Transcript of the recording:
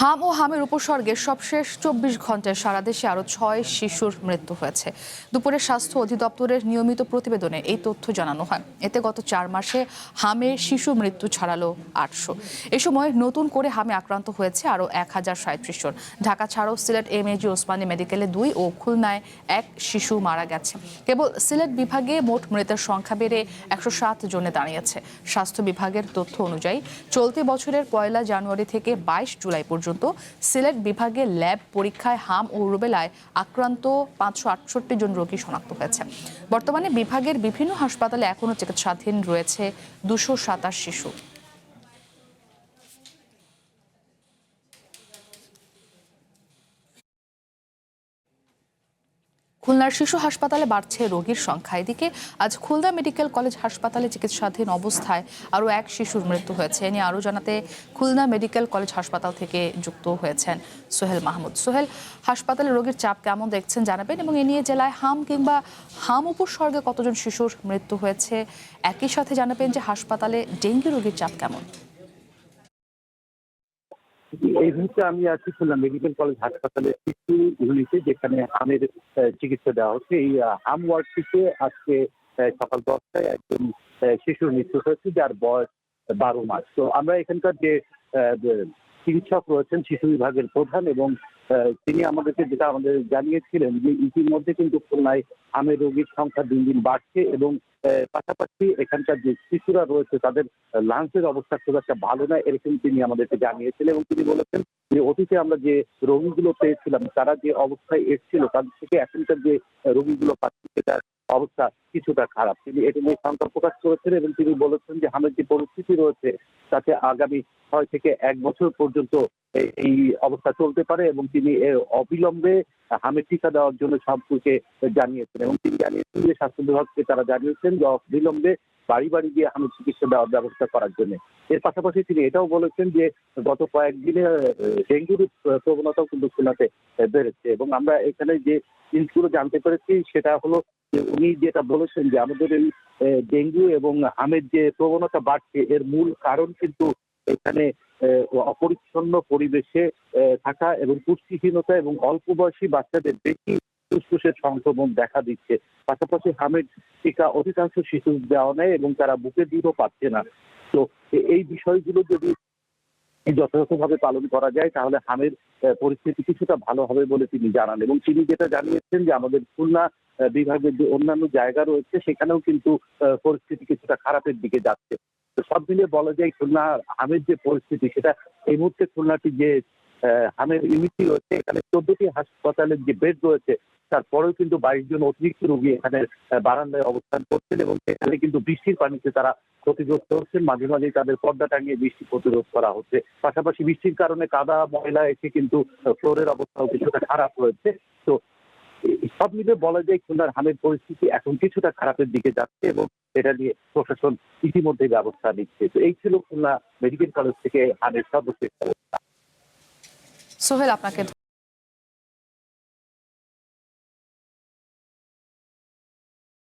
হাম ও হামের উপসর্গে সবশেষ ২৪ ঘন্টায় সারা দেশে আরো ৬ শিশুর মৃত্যু হয়েছে। দুপুরে স্বাস্থ্য অধিদপ্তরের নিয়মিত প্রতিবেদনে এই তথ্য জানানো হয়। এতে গত ৪ মাসে হামে শিশু মৃত্যু ছাড়ালো ৮০০। এ সময় নতুন করে হামে আক্রান্ত হয়েছে আরো ১,০৩৭ জন। ঢাকা ছাড়াও সিলেট এমএজি ওসমানী মেডিকেলে ২ ও খুলনায় ১ শিশু মারা গেছে। কেবল সিলেট বিভাগে মোট মৃতের সংখ্যা বেড়ে ১০৭ জনে দাঁড়িয়েছে। স্বাস্থ্য বিভাগের তথ্য অনুযায়ী চলতি বছরের ১ জানুয়ারি থেকে ২২ জুলাই পর্যন্ত সিলেট বিভাগে ল্যাব পরীক্ষায় হাম ও রুবেলায় আক্রান্ত ৫৬৮ জন রোগী শনাক্ত হয়েছে। বর্তমানে বিভাগের বিভিন্ন হাসপাতালে এখনো চিকিৎসাধীন রয়েছে ২২৭ শিশু। খুলনার শিশু হাসপাতালে বাড়ছে রোগীর সংখ্যা। এদিকে আজ খুলনা মেডিকেল কলেজ হাসপাতালে চিকিৎসাধীন অবস্থায় আরও ১ শিশুর মৃত্যু হয়েছে। এ নিয়ে আরও জানাতে খুলনা মেডিকেল কলেজ হাসপাতাল থেকে যুক্ত হয়েছেন সোহেল মাহমুদ। সোহেল, হাসপাতালে রোগীর চাপ কেমন দেখছেন জানাবেন, এবং এ নিয়ে জেলায় হাম কিংবা হাম উপসর্গে কতজন শিশুর মৃত্যু হয়েছে, একই সাথে জানাবেন যে হাসপাতালে ডেঙ্গি রোগীর চাপ কেমন। এই মুহূর্তে আমি আছি খুলনা মেডিকেল কলেজ হাসপাতালের শিশু ইউনিটে, যেখানে হামের চিকিৎসা দেওয়া হচ্ছে। এই হাম ওয়ার্ডটিতে আজকে সকাল ১০টায় একজন শিশুর মৃত্যু হয়েছে, যার বয়স ১২ মাস। তো আমরা এখানকার যে চিকিৎসক রয়েছেন, শিশু বিভাগের প্রধান, এবং তিনি আমাদেরকে যেটা আমাদের জানিয়েছিলেন যে ইতিমধ্যে কিন্তু খুলনায় হামের রোগীর সংখ্যা দিন দিন বাড়ছে, এবং পাশাপাশি এখানকার যে শিশুরা রয়েছে তাদের লাংসের অবস্থা খুব একটা ভালো নয়, এরকম তিনি আমাদেরকে জানিয়েছিলেন। এবং তিনি বলেছেন যে অতীতে আমরা যে রোগীগুলো পেয়েছিলাম তারা যে অবস্থায় এসেছিল তাদের থেকে এখনকার যে রোগীগুলো পাচ্ছি সেটার অবস্থা কিছুটা খারাপ। তিনি এটা নিয়ে শঙ্কা প্রকাশ করেছেন, এবং তিনি বলেছেন যে হামের যে পরিস্থিতি রয়েছে তাতে আগামী ৬ থেকে ১ বছর পর্যন্ত এই অবস্থা চলতে পারে, এবং তিনি অবিলম্বে হামের টিকা দেওয়ার জন্য সবকে জানিয়েছেন। এবং তিনি জানিয়েছেন যে স্বাস্থ্য বিভাগকে তারা জানিয়েছেন যে অবিলম্বে বাড়ি বাড়ি গিয়ে হামের চিকিৎসা দেওয়ার ব্যবস্থা করার জন্য। এর পাশাপাশি তিনি এটাও বলেছেন যে গত কয়েকদিনে ডেঙ্গুর প্রবণতাও কিন্তু খুলনাতে বেড়েছে, এবং আমরা এখানে যে জিনিসগুলো জানতে পেরেছি সেটা হলো যে উনি যেটা বলেছেন যে আমাদের এই ডেঙ্গু এবং হামের যে প্রবণতা বাড়ছে এর মূল কারণ কিন্তু এখানে অপরিচ্ছন্ন পরিবেশে থাকা এবং পুষ্টিহীনতা, এবং অল্প বয়সী বাচ্চাদের বেশি ফুসফুসের সংক্রমণ দেখা দিচ্ছে। পাশাপাশি হামের টিকা অধিকাংশ শিশু দেওয়া নেয় এবং তারা বুকে দিতেও পারছে না। তো এই বিষয়গুলো যদি যথাযথভাবে পালন করা যায় তাহলে হামের পরিস্থিতি কিছুটা ভালো হবে বলে তিনি জানান। এবং তিনি যেটা জানিয়েছেন যে আমাদের খুলনা বিভাগের যে অন্যান্য জায়গা রয়েছে সেখানেও কিন্তু পরিস্থিতি কিছুটা খারাপের দিকে যাচ্ছে। তো সব মিলিয়ে বলা যায় খুলনা হামের যে পরিস্থিতি সেটা এই মুহূর্তে খুলনাটি যে হামের ইউনিটি রয়েছে, এখানে ১৪টি হাসপাতালের যে বেড রয়েছে তারপরেও কিন্তু ২২ জন অতিরিক্ত রোগী এখানে বারান্দায় অবস্থান করছেন, এবং সেখানে কিন্তু বৃষ্টির পানিতে তারা ক্ষতিগ্রস্ত হচ্ছেন। মাঝে মাঝেই তাদের পর্দা টাঙিয়ে বৃষ্টি প্রতিরোধ করা হচ্ছে। পাশাপাশি বৃষ্টির কারণে কাদা ময়লা এসে কিন্তু ফ্লোরের অবস্থাও কিছুটা খারাপ হয়েছে। তো সব মিলে বলা যায় খুলনার হামের পরিস্থিতি এখন কিছুটা খারাপের দিকে যাচ্ছে, এবং এটা নিয়ে প্রশাসন ইতিমধ্যে ব্যবস্থা নিচ্ছে। তো এই ছিল খুলনা মেডিকেল কলেজ থেকে হামের সর্বশেষ অবস্থা। সোহেল, আপনাকে